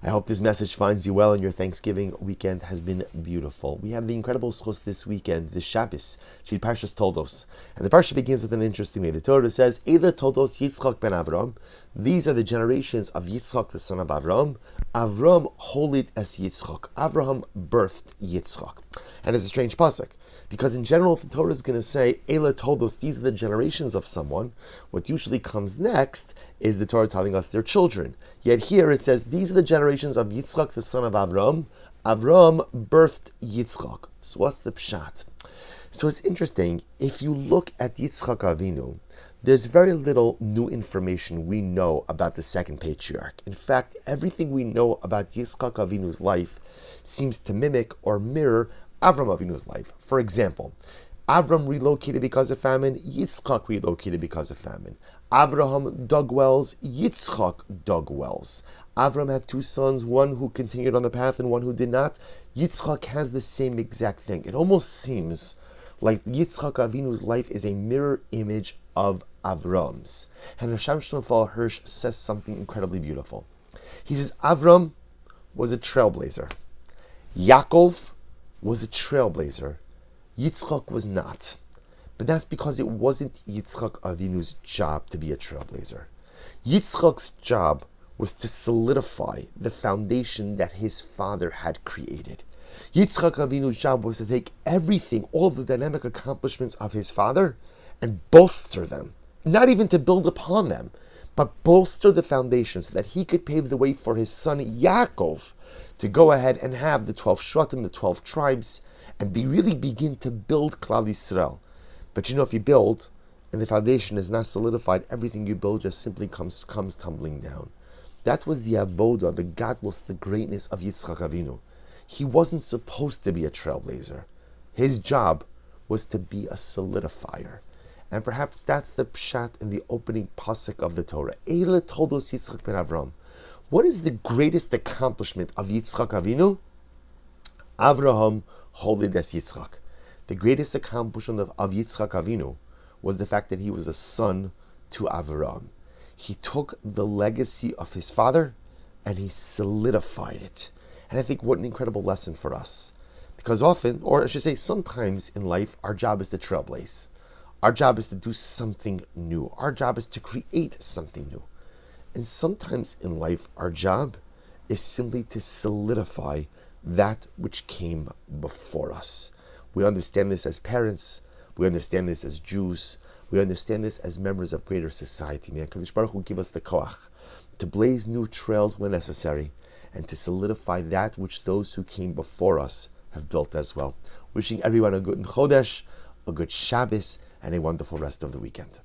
I hope this message finds you well and your Thanksgiving weekend has been beautiful. We have the incredible schos this weekend, the Shabbos, Shil Parshas Toldos. And the Parsha begins with an interesting way. The Torah says, Eila Toldos Yitzchak ben Avram. These are the generations of Yitzchak, the son of Avram. Avram holit es Yitzchak. Avraham birthed Yitzchak. And it's a strange pasuk, because in general, if the Torah is going to say, Eila Toldos, these are the generations of someone, what usually comes next is the Torah telling us their children. Yet here it says, these are the generations of Yitzchak, the son of Avram. Avram birthed Yitzchak. So what's the pshat? So it's interesting, if you look at Yitzchak Avinu, there's very little new information we know about the second patriarch. In fact, everything we know about Yitzchak Avinu's life seems to mimic or mirror Avram Avinu's life. For example, Avram relocated because of famine, Yitzchak relocated because of famine. Avraham dug wells, Yitzchak dug wells. Avram had two sons, one who continued on the path and one who did not. Yitzchak has the same exact thing. It almost seems like Yitzchak Avinu's life is a mirror image of Avram's. And Hashem Shlomfal Hirsch says something incredibly beautiful. He says, Avram was a trailblazer. Yaakov was a trailblazer. Yitzchak was not. But that's because it wasn't Yitzchak Avinu's job to be a trailblazer. Yitzchak's job was to solidify the foundation that his father had created. Yitzchak Avinu's job was to take everything, all the dynamic accomplishments of his father, and bolster them. Not even to build upon them, but bolster the foundation so that he could pave the way for his son Yaakov to go ahead and have the 12 Shvatim, the 12 tribes, and really begin to build Klal Yisrael. But if you build and the foundation is not solidified, everything you build just simply comes tumbling down. That was the avoda, the godless, the greatness of Yitzchak Avinu. He wasn't supposed to be a trailblazer. His job was to be a solidifier. And perhaps that's the pshat in the opening pasuk of the Torah. Eila Toldos Yitzchak ben Avram. What is the greatest accomplishment of Yitzchak Avinu? Avraham holid es Yitzchak. The greatest accomplishment of Yitzchak Avinu was the fact that he was a son to Avram. He took the legacy of his father and he solidified it. And I think what an incredible lesson for us. Because often, or I should say sometimes in life, our job is to trailblaze. Our job is to do something new. Our job is to create something new. And sometimes in life, our job is simply to solidify that which came before us. We understand this as parents. We understand this as Jews. We understand this as members of greater society. May HaKadosh Baruch Hu give us the koach to blaze new trails when necessary and to solidify that which those who came before us have built as well. Wishing everyone a good Chodesh, a good Shabbos, and a wonderful rest of the weekend.